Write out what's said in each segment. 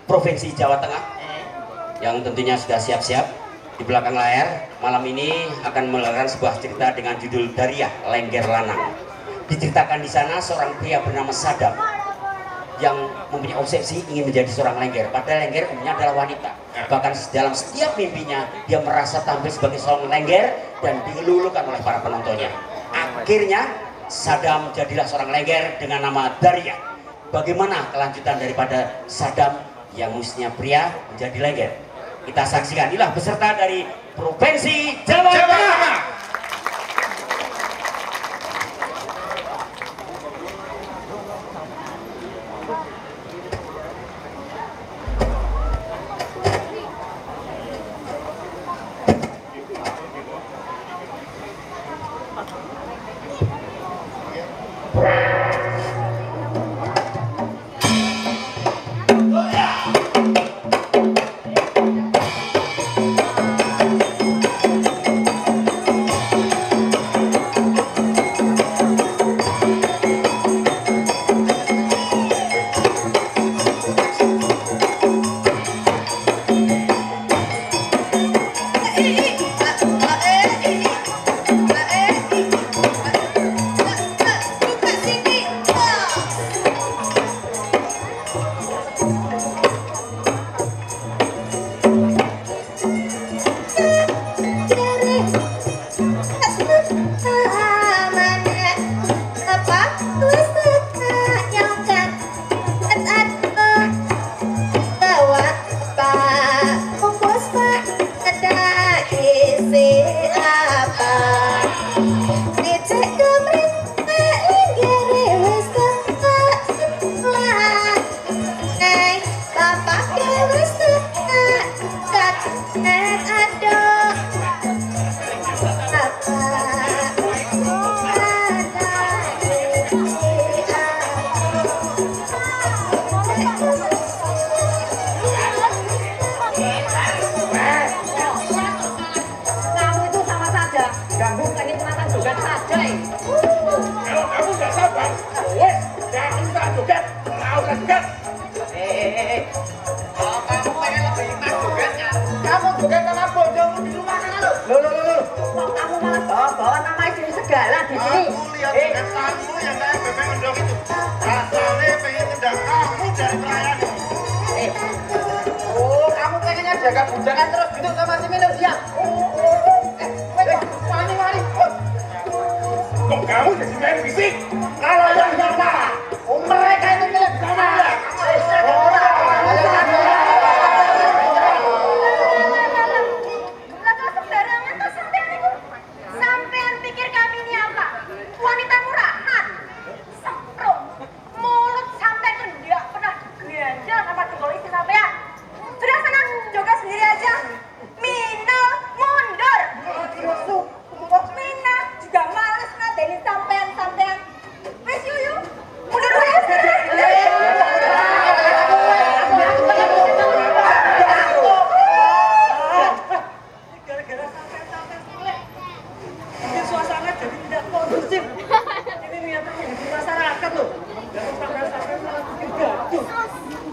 Provinsi Jawa Tengah yang tentunya sudah siap-siap di belakang layar. Malam ini akan melakukan sebuah cerita dengan judul Dariah Lengger Lanang. Diceritakan di sana seorang pria bernama Sadam yang mempunyai obsesi ingin menjadi seorang lengger. Padahal lengger umumnya adalah wanita. Bahkan dalam setiap mimpinya dia merasa tampil sebagai seorang lengger dan dilulukan oleh para penontonnya. Akhirnya Sadam jadilah seorang lengger dengan nama Dariah. Bagaimana kelanjutan daripada Sadam yang mestinya pria menjadi lengger? Kita saksikan. Inilah peserta dari Provinsi Jawa Tengah.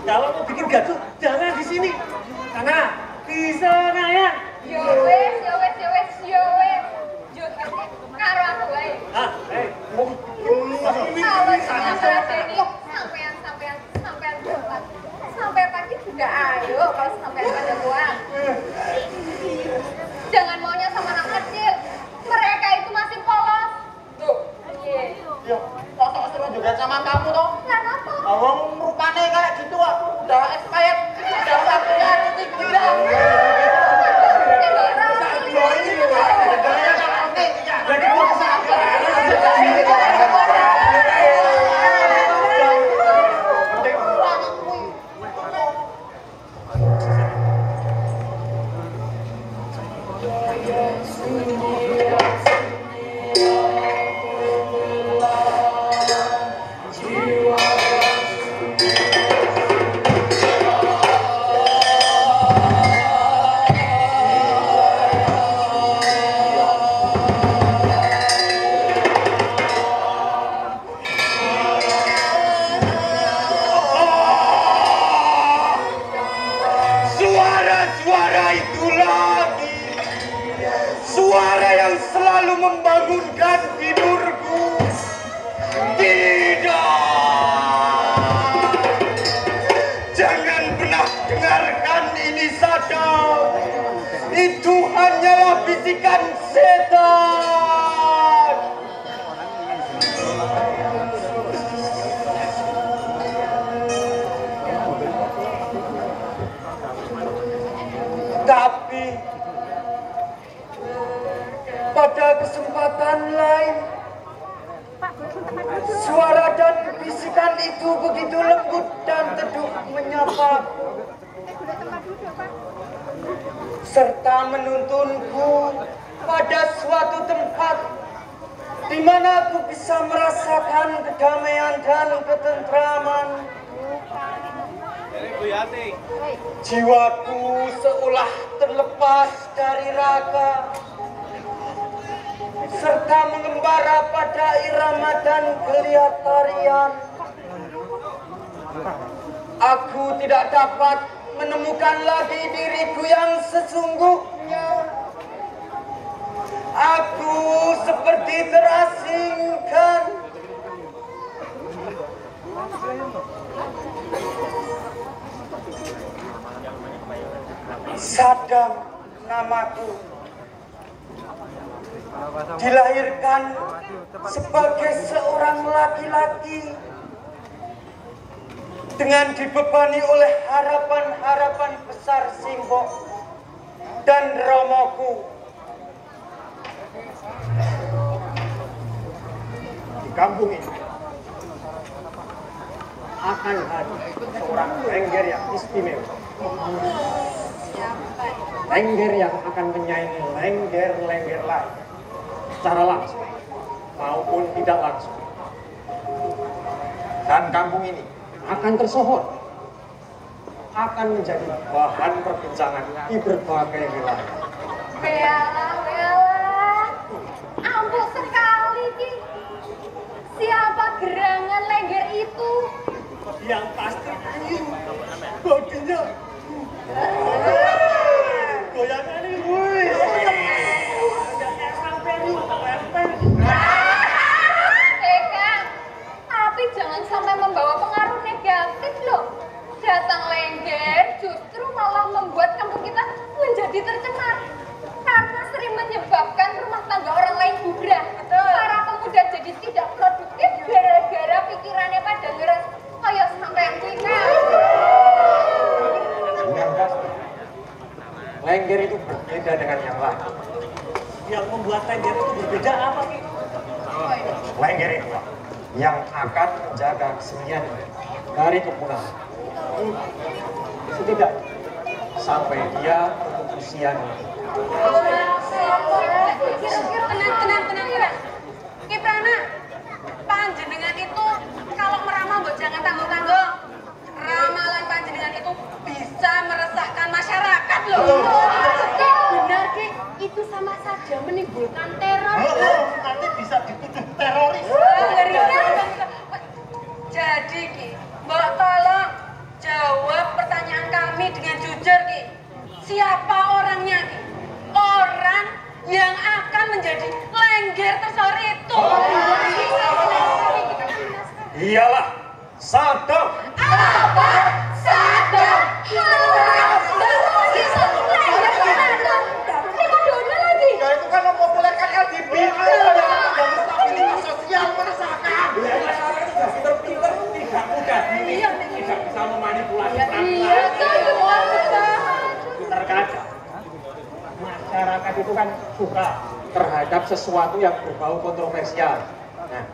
Kalau mau bikin gaduh, jangan di sini. Karena di Senayan. Yo wes. Karo aku wae. Sampean buat. Sampai pagi juga ayo kalau sampean pada buat. Jangan maunya sama anak kecil. Mereka itu masih polos. Tuh. Iya. Kok seru juga sama kamu toh? Kenapa? Awang rupane kayak gitu aku udah expired. Udah waktunya cuci ginjal. Suara-suara itu lagi, suara yang selalu membangunkan tidurku. Tidak, jangan pernah dengarkan ini, Sadam. Itu hanyalah bisikan setan. Tapi pada kesempatan lain, suara dan bisikan itu begitu lembut dan teduh menyapa serta menuntunku pada suatu tempat di mana aku bisa merasakan kedamaian dan ketentraman. Jiwaku seolah terlepas dari raga serta mengembara pada irama dan geliat tarian. Aku tidak dapat menemukan lagi diriku yang sesungguhnya. Aku seperti terasingkan. Sadam namaku. Dilahirkan sebagai seorang laki-laki dengan dibebani oleh harapan-harapan besar Simbok dan Romoku. Di kampung ini akan hadir seorang lengger yang istimewa. Lengger yang akan menyaingi lengger-lengger lain secara langsung maupun tidak langsung. Dan kampung ini akan tersohor, akan menjadi bahan perbincangan di berbagai wilayah. Bella, ampuh sekali Ki. Siapa gerangan lengger itu? Yang pasti bodinya goyangan ini, woi. Tapi jangan sampai membawa pengaruh negatif loh. Datang lengger justru malah membuat kampung kita menjadi tercemar. Karena sering menyebabkan rumah tangga orang lain bubrah. Para pemuda jadi tidak produktif gara-gara pikirannya pada ngeres. Kayak sampai Cina. Lengger itu berbeda dengan yang lain. Yang membuat lengger itu berbeda apa sih? Lengger itu yang akan menjaga kesenian dari kepunahan. Setidaknya sampai dia menutup usianya. Tenang. Kiprana, panjenengan itu kalau meramal mbok jangan tanggung-tanggung. Ramalan panjenengan itu bisa meresahkan masyarakat loh. Benar Ki, itu sama saja menimbulkan teror. Nanti bisa dituduh teroris. Jadi Ki, mbok tolong jawab pertanyaan kami dengan jujur Ki. Siapa orangnya Ki? Orang yang akan menjadi lengger tersohor itu. Iyalah, Sadam. Apa? Sadam. Ya itu kan mempopulerkan LGBT. Yang stabilitas sosial meresahkan. Pinter-pinter tidak mudah. Tidak bisa memanipulasi perasaan. Terkadang masyarakat itu kan suka terhadap sesuatu yang berbau kontroversial. Nah,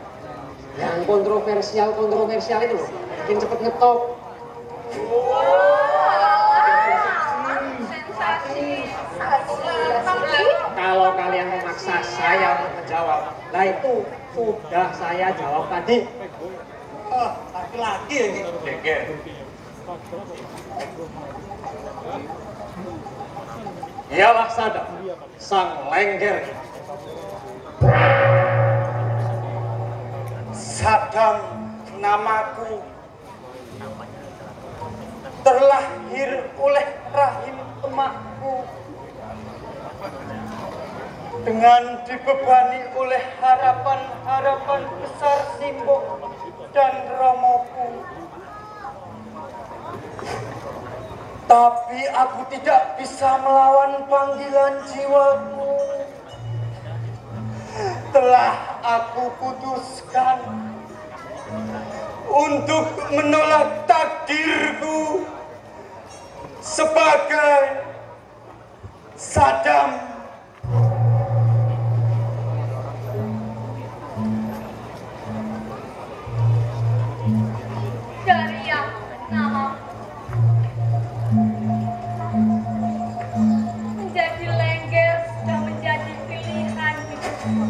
yang kontroversial itu loh, bikin cepet ngetop. Kalau kalian memaksa saya untuk menjawab, nah itu sudah saya jawab tadi. Laki-laki yang gitu. Iyalah Sadam, sang lengger. Sadam namaku, terlahir oleh rahim emakku. Dengan dibebani oleh harapan-harapan besar Simbok dan Romoku. Tapi aku tidak bisa melawan panggilan jiwaku. Telah aku putuskan untuk menolak takdirku sebagai Saddam. Daria nama menjadi lengger sudah menjadi pilihan hidupku.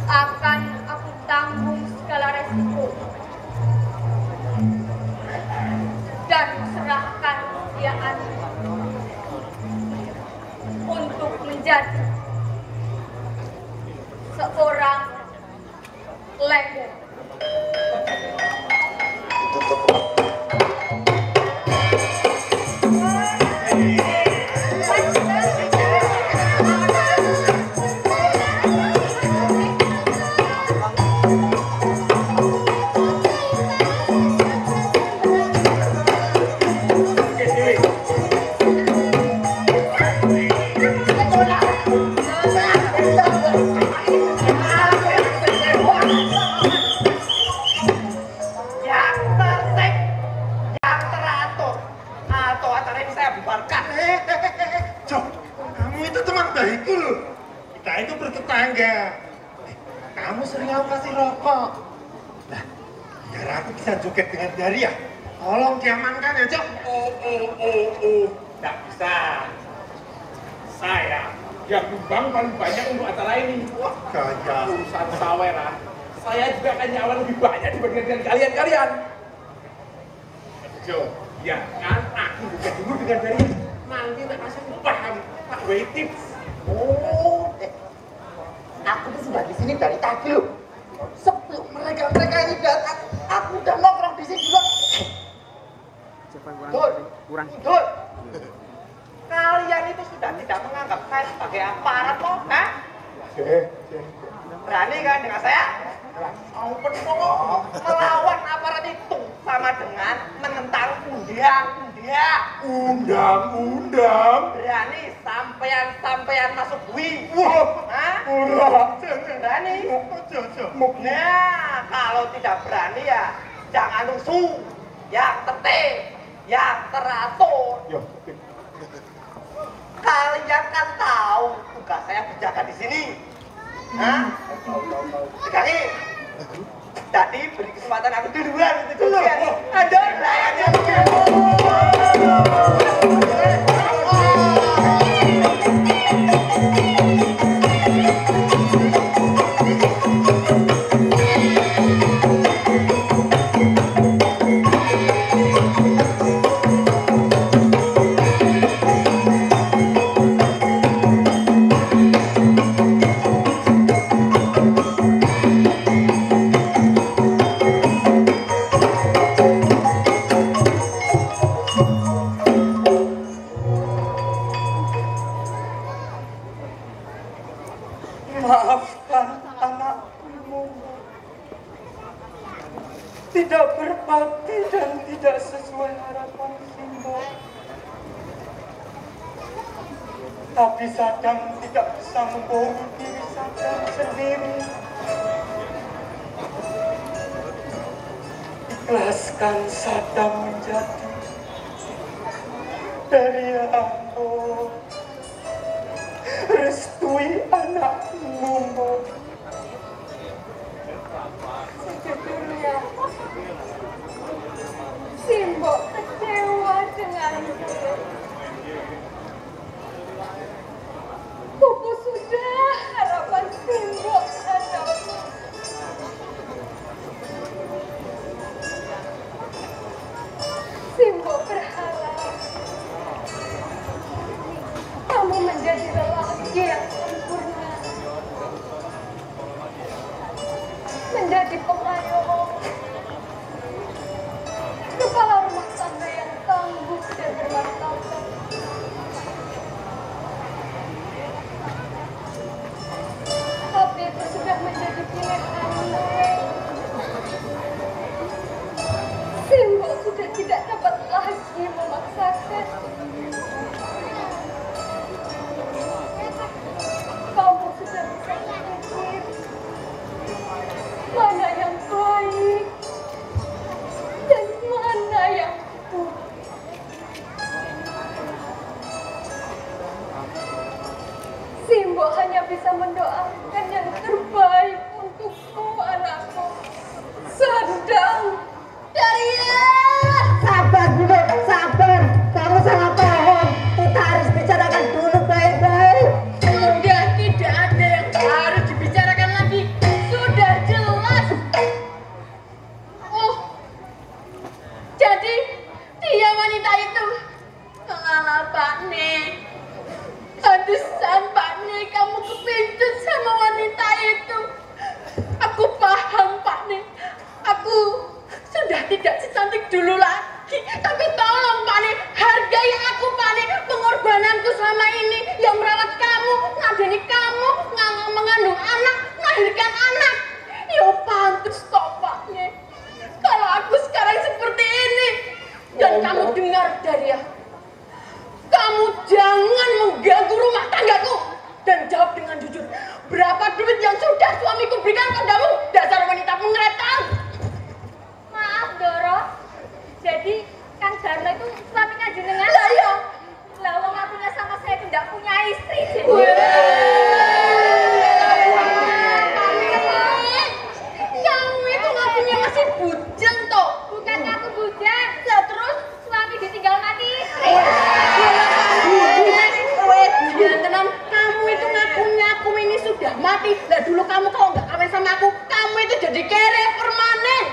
Akan aku tanggung segala resiko dan serahkan kesetiaan untuk menjadi seorang lengger. Kamu sering aku kasih rokok. Nah, biar aku bisa joget dengan Daria. Tolong diamankan ya, Cok. Nggak bisa. Saya yang nyumbang paling banyak untuk acara ini. Wah, gaya. Urusan saweran. Saya juga akan nyawa lebih banyak dibandingkan dengan kalian-kalian. Cok. Ya kan, aku juga dulu dengan Daria. Nanti tak kasih upah kamu. Tak way tips. Oh, aku tuh sudah di sini dari tadi loh. Sebelum mereka ini datang, aku udah nongkrong di sini juga. Dul, kalian itu sudah tidak menganggap saya sebagai aparat kok, hah? Berani kan dengan saya? Ampun kok, melawan aparat itu sama dengan menentang undang-undang. Berani sampean masuk bui. Hah? Berani? Nah, kalau tidak berani ya jangan rusuh. Yang tertib, yang teratur. Kalian kan tahu tugas saya berjaga di sini. Hah? Sekali. Tadi beri kesempatan aku duluan untuk joget. Ada layaknya. Maafkan anakmu, tidak berbakti dan tidak sesuai harapan Simbok. Tapi Saddam tidak bisa membohongi diri Saddam sendiri. Ikhlaskan Saddam menjadi Daria Ambo. Restui anakmu, Mbok. Sejujurnya, Simbok kecewa denganku. Pupus sudah harapan Simbok padamu. Simbok berharap kamu menjadi lelaki yang sempurna. lagi memaksakan. Kamu sudah bisa berpikir mana yang baik dan mana yang buruk. Simbo hanya bisa mendoakan yang terbaik untukmu, anakku. Sandang Daria. Sabar dulu, sabar. Kamu salah paham. Kita harus bicarakan dulu baik-baik. Sudah tidak ada yang harus dibicarakan lagi. Sudah jelas. Oh, jadi dia wanita itu. Alah Pak Nek. Hadusan Pak Nek, kamu kepincut sama wanita itu. Aku paham Pak Nek. Aku sudah tidak secantik dulu lagi. Tapi tolong Pak Nek, hargai aku Pak Nek. Pengorbananku selama ini yang merawat kamu, ngadeni kamu, mengandung anak, melahirkan anak. Ya pantas toh Pak Nek. Kalau aku sekarang seperti ini. Dan kamu dengar Daria, kamu jangan mengganggu rumah tanggaku. Dan jawab dengan jujur, berapa duit yang sudah suamiku berikan padamu? Dasar wanita pengeretan. Maaf Doro, jadi Kang Darno itu suaminya jenengan? Lah iya. Lah wong akunya sama saya tidak punya istri. Kamu itu ngakunya masih bujang toh. Bukannya aku bujang, Lah terus suami ditinggal mati istri. Ya tenang, kamu itu ngakunya aku ini sudah mati. Lah dulu kamu kalau nggak kawin sama aku, kamu itu jadi kere permanen.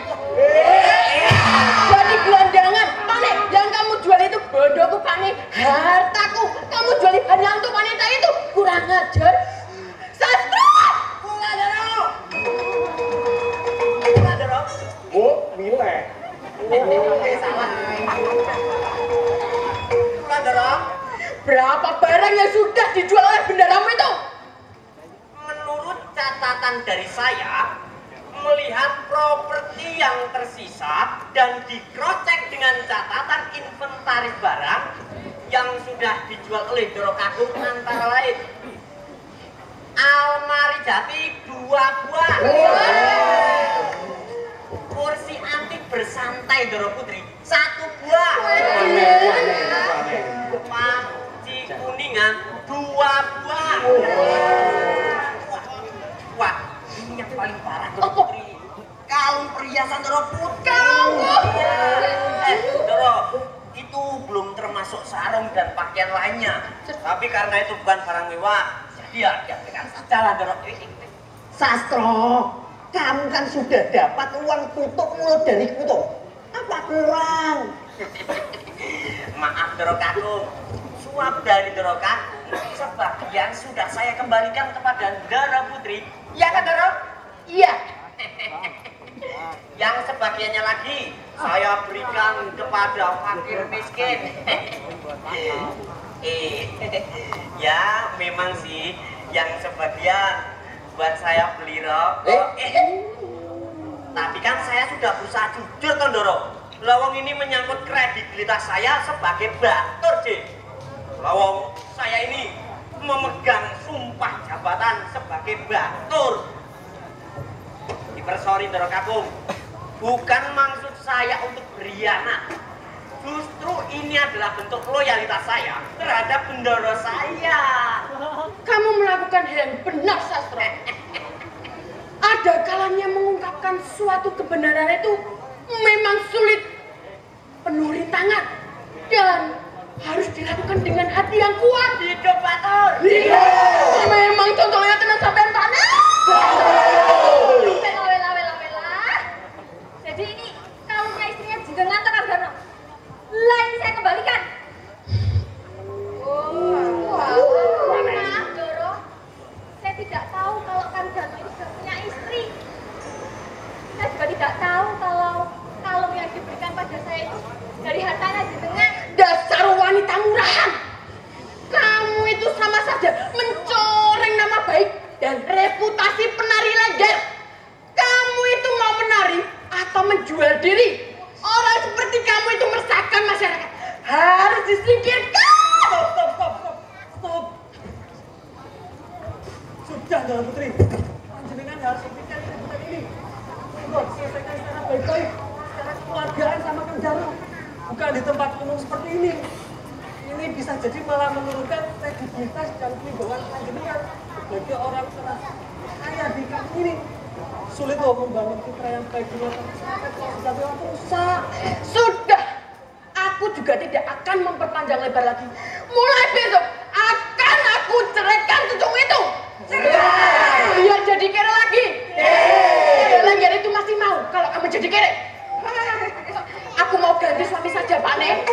Jadi gelandangan, Pak Nek, yang kamu jual itu bodohku Pak Nek, hartaku. Kamu jual hanya untuk wanita itu, kurang ajar. Sastro! Kuladaro. Kuladaro. Oh, milih. Salah. Kuladaro. Berapa barang yang sudah dijual oleh bendaramu itu? Menurut catatan dari saya, melihat properti yang tersisa dan dikrocek dengan catatan inventaris barang yang sudah dijual oleh Doro Kagung antara lain almari jati 2 buah, kursi antik bersantai Doro Putri 1 buah, panci kuningan 2 buah. Wah, ini yang paling parah Doro Putri. Kalung perhiasan Doro Putri. Doro, itu belum termasuk sarung dan pakaian lainnya. Tapi karena itu bukan barang mewah, jadi ya diambilkan saja lah Doro. Sastro, kamu kan sudah dapat uang tutup mulut dari kutu. Apa kurang? Maaf Doro Kagung, suap dari Doro Kagung sebagian sudah saya kembalikan kepada Doro Putri. Iya kan Doro? Iya. Yang sebagiannya lagi saya berikan kepada fakir miskin. Ya memang sih yang sebagian buat saya beli rokok. Tapi kan saya sudah berusaha jujur toh Doro. Lawang ini menyangkut kredibilitas saya sebagai batur, J. Lawang saya ini memegang sumpah jabatan sebagai batur. Dipersori Doro Kagung, bukan maksud saya untuk berkhianat. Justru ini adalah bentuk loyalitas saya terhadap bendoro saya. Kamu melakukan hal yang benar, Sastro. Ada kalanya mengungkapkan suatu kebenaran itu memang sulit, penuh rintangan, dan harus dilakukan dengan hati yang kuat. Hidup batur. Memang contohnya tenang sampai panas. Wela. Jadi ini kalungnya istrinya jenengan tekan Darno. Lah ini saya kembalikan. Maaf Doro, saya tidak tahu kalau Kang Darno itu sudah punya istri. Saya juga tidak tahu kalau kalung yang diberikan pada saya itu dari hartanya jenengan. Dasar wanita murahan. Kamu itu sama saja mencoreng nama baik dan reputasi penari lengger. Kamu itu mau menari atau menjual diri? Orang seperti kamu itu meresahkan masyarakat. disingkirkan. Stop. Sudah, Dalam Putri. Panjenengan harus hentikan keributan ini. Coba selesaikan secara baik-baik, secara keluargaan sama Kang Jarwo. Bukan di tempat umum seperti ini. Ini bisa jadi malah menurunkan kredibilitas dan kewibawaan panjenengan sebagai orang kaya di kampung ini. Sulit loh membangun citra yang baik di mata masyarakat kalau sudah lewat rusak. Sudah, aku juga tidak akan memperpanjang lebar lagi. Mulai besok akan aku ceraikan cucu itu. Cerai. Biar jadi kere lagi. Lengger itu masih mau kalau kamu jadi kere. Aku mau ganti suami saja, Pak Nek.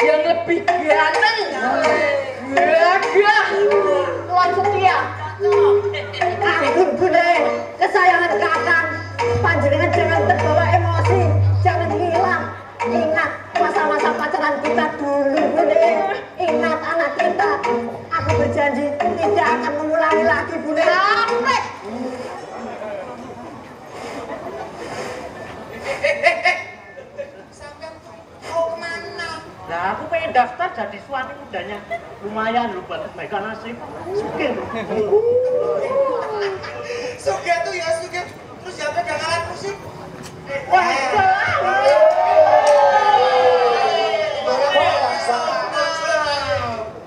Yang lebih ganteng, gagah, lawan setia. Ampun Bune, kesayangan kakang. Panjenengan jangan terbawa emosi, jangan hilang. Ingat masa-masa pacaran kita dulu Bune. Ingat anak kita. Aku berjanji tidak akan mengulangi lagi Bune. Sampai. Nah, aku pengen daftar jadi suami mudanya. Lumayan loh buat kebaikan nasib. Sugih. Sugih tuh ya Sugih. Terus ya pegang alat musik.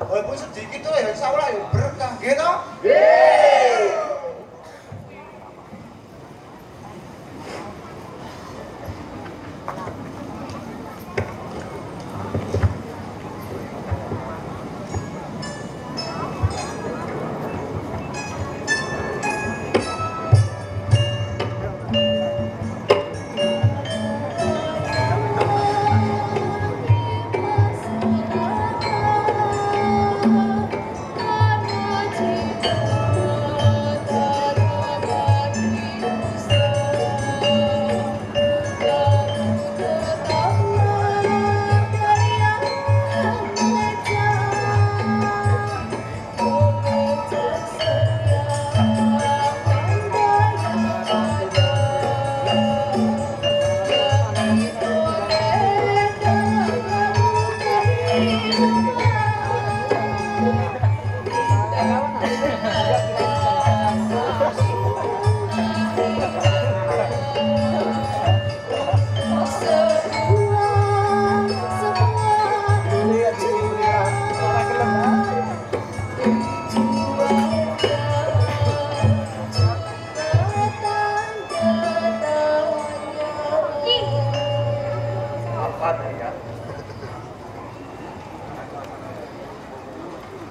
Walaupun sedikit tuh ya insya Allah ya berkah gitu.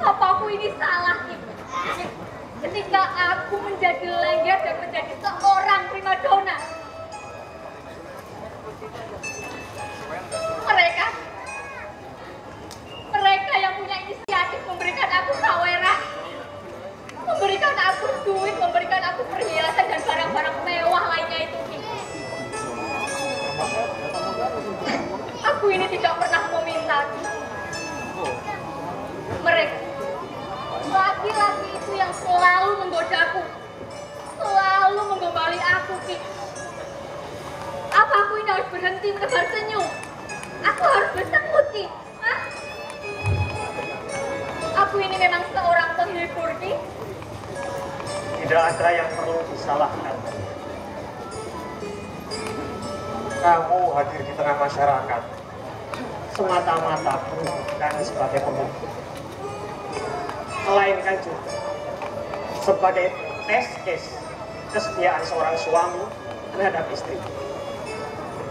Apa aku ini salah Ki? Ketika aku menjadi lengger dan menjadi seorang primadona. Mereka yang punya inisiatif memberikan aku saweran, memberikan aku duit, memberikan aku perhiasan dan barang-barang mewah lainnya itu Ki. Aku ini tidak pernah meminta Ki. Mereka laki-laki itu yang selalu menggodaku, selalu menggombali aku Ki. Apa aku ini harus berhenti menebar senyum? Aku harus bersemut Ki. Hah? Aku ini memang seorang penghibur Ki. Tidak ada yang perlu disalahkan. Kamu hadir di tengah masyarakat semata-mata bukan sebagai pemimpin, melainkan juga sebagai tes case kesetiaan seorang suami terhadap istri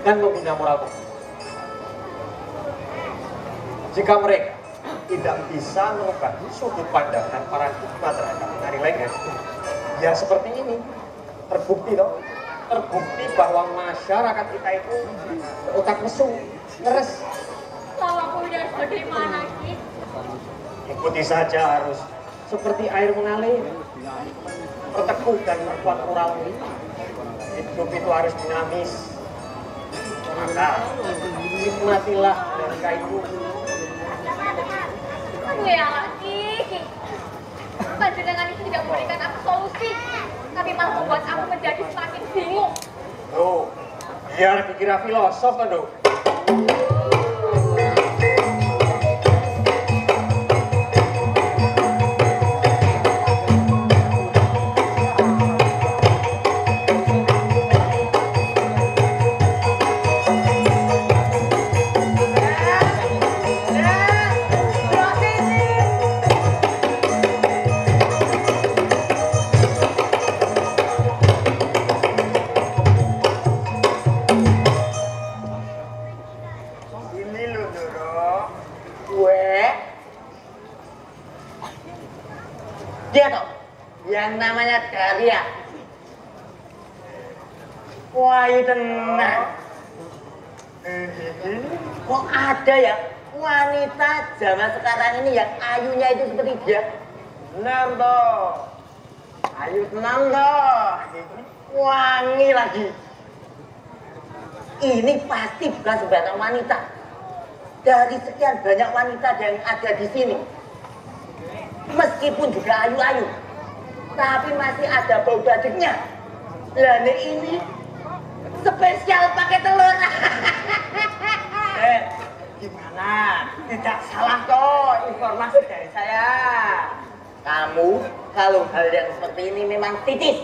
dan membina moral komunikasi. Jika mereka tidak bisa mengubah sudut pandang dan paradigma terhadap penari lengger, ya seperti ini terbukti dong, terbukti bahwa masyarakat kita itu otak mesum, ngeres. Lalu aku ini harus bagaimana Ki? Ikuti saja arus seperti air mengalir, berteguh dan berkuat moralmu. Hidup itu harus dinamis. Maka nikmatilah dinamika itu. Aduh ya Ki. Panjenengan itu tidak memberikan aku solusi, tapi malah membuat aku menjadi semakin bingung. Loh, biar dikira filosof kan, Dok. yang namanya Daria. Wah, itu tenang. Kok ada ya wanita zaman sekarang ini yang ayunya itu seperti dia? Benar toh. Ayu tenang toh. Wangi lagi. Ini pasti bukan sembarang wanita. Dari sekian banyak wanita yang ada di sini, meskipun juga ayu-ayu, tapi masih ada bau dadiknya. Lah ini spesial pakai telur. Gimana? Tidak salah kok informasi dari saya. Kamu kalau hal yang seperti ini memang titis.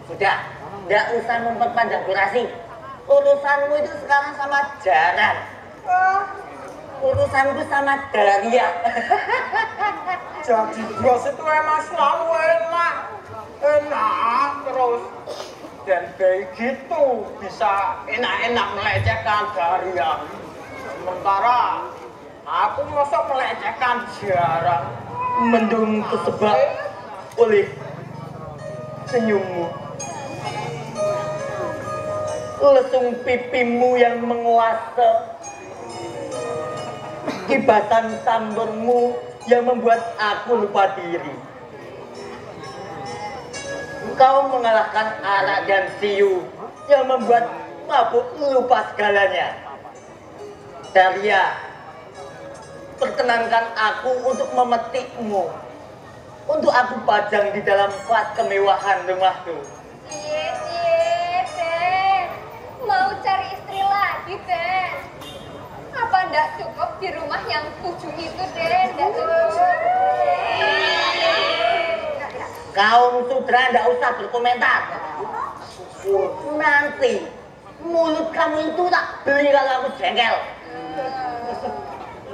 Sudah, tidak usah memperpanjang durasi. Urusanmu itu sekarang sama Jaran. Urusanku sama Daria. Jadi bos itu emang selalu enak terus, dan kayak gitu bisa enak-enak melecehkan Daria. Sementara aku masa melecehkan Jaran. Mendung kesebab oleh senyummu, lesung pipimu yang menguasa, kibatan sambermu yang membuat aku lupa diri. Kau mengalahkan arak dan siu yang membuat mabuk lupa segalanya. Daria, perkenankan aku untuk memetikmu, untuk aku pajang di dalam vas kemewahan rumahku. Ben. Mau cari istri lagi, Ben. Apa ndak cukup di rumah yang 7 itu, Den? Ndak cukup. Kaum Sudra ndak usah berkomentar. Nanti mulut kamu itu tak beli kalau aku jengkel.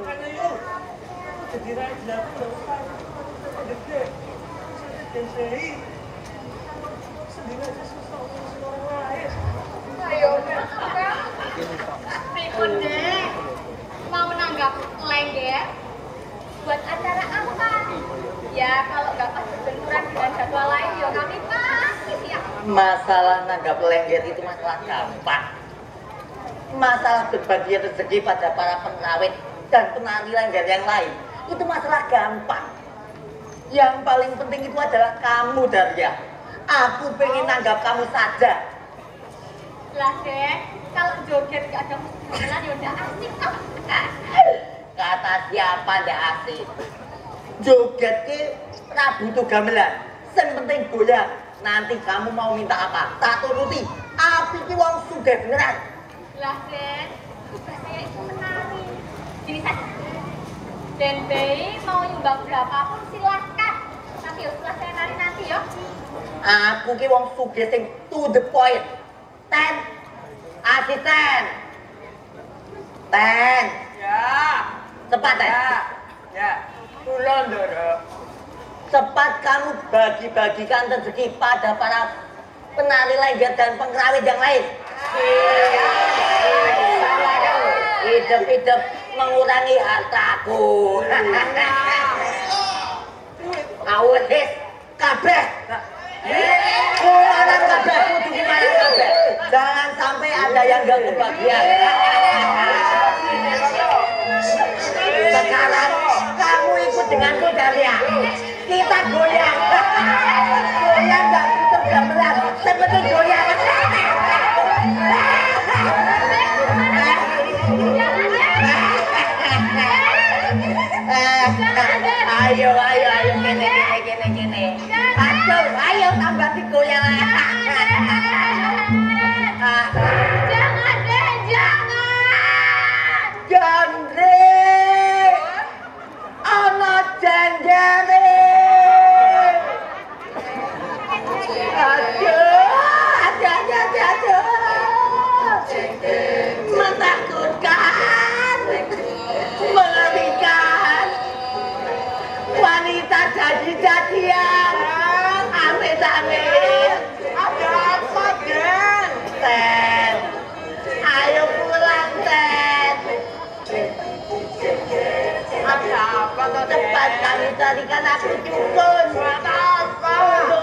Makanya yuk, jadi raja berapa gede, sendiri aja susah ngurusin orang lain. Ayo, Ben. Ribut deh. Mau nanggap lengger buat acara apa? Ya kalau nggak pas berbenturan dengan jadwal lain, ya kami pasti siap. Masalah nanggap lengger itu masalah gampang. Masalah berbagi rezeki pada para pengrawit dan penari lengger yang lain itu masalah gampang. Yang paling penting itu adalah kamu, Daria. Aku pengen nanggap kamu saja. Lah, Den, kalau joget nggak ada musik gamelan ya udah asik kok. Kata siapa ndak asik? Joget ki ra butuh gamelan. Sing penting goyang. Nanti kamu mau minta apa? Tak turuti. Aku ki wong sugih beneran. Lah, Den, tugas saya itu menari. Gini saja. Den Bey mau nyumbang berapapun silahkan. Tapi ya setelah saya nari nanti ya. Aku ki wong sugih sing to the point. Ten, asisten. Ten. Ya, Cepat, Ten. ya, pulang Doro. Cepat kamu bagi-bagikan rezeki pada para penari lengger dan pengrawit yang lain. Hidup-hidup mengurangi hartaku. Awes kabeh. Kumanan kabeh, kudu kumanan kabeh. Jangan sampai ada yang gak kebagian. Sekarang kamu ikut denganku, Daria. Kita goyang. Goyang gak butuh gamelan, seperti goyang. Ayo, gini. Aduh, ayo tambah digoyang. Jangan, Den, jangan. Jandre, ana janjare. Aduh. Menakutkan, mengerikan. Wanita jadi-jadian. Amit-amit. Ada apa, Den? Ten, ayo pulang, Ten. Ada apa, Den? Cepat kami carikan aku dukun. Buat apa? Untuk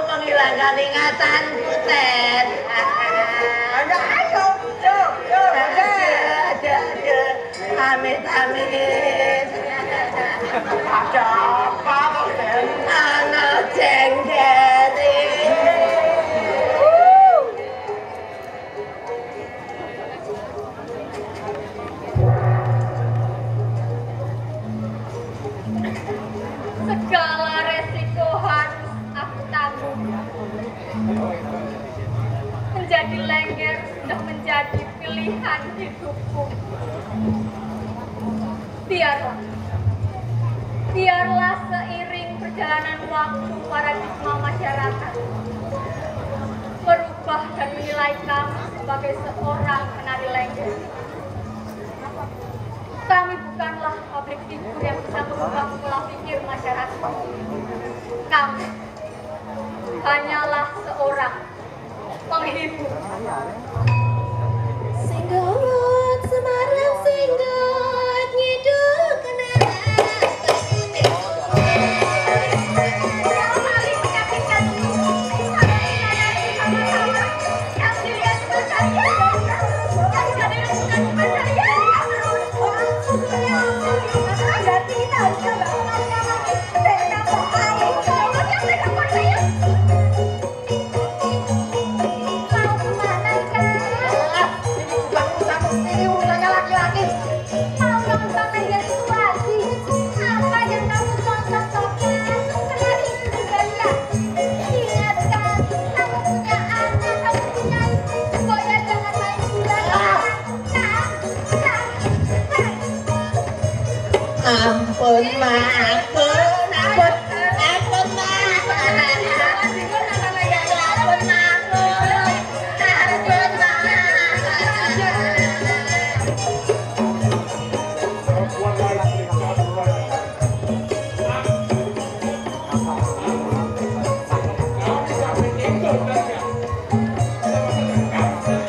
dengan ingatanku, Ted. Ayo, amit. Ada apa, Ted? Anak jenggeri. Segala resiko harus aku tanggung. Menjadi lengger sudah menjadi pilihan hidupku. Biarlah seiring perjalanan waktu paradigma masyarakat berubah dan menilai kami sebagai seorang penari lengger. Kami bukanlah publik figur yang bisa merubah pola pikir masyarakat. Kami hanyalah seorang penghibur. Singgot Semarang singgot ngidul kenara. Ampun,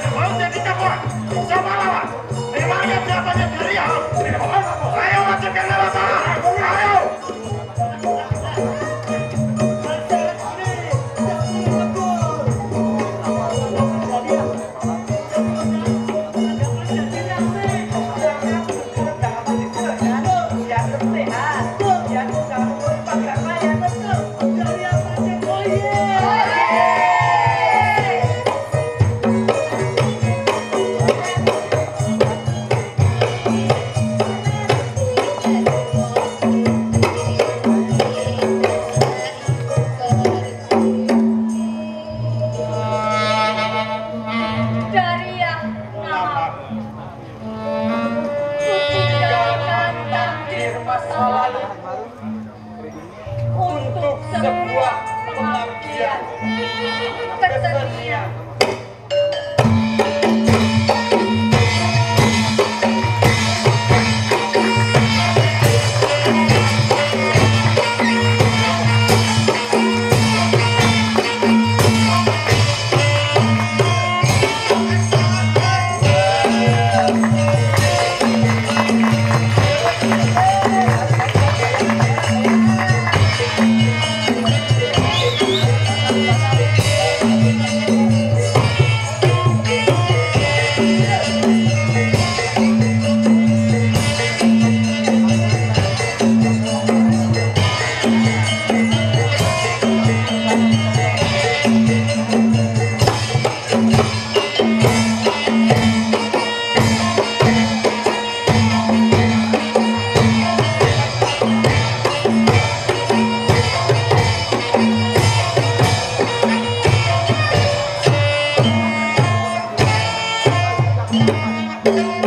Mau jadi capur? Siapa lawan? Memangnya siapanya Daria? Ayo masukkan neraka! Ayo! Untuk sebuah pengabdian kesenian. Thank you.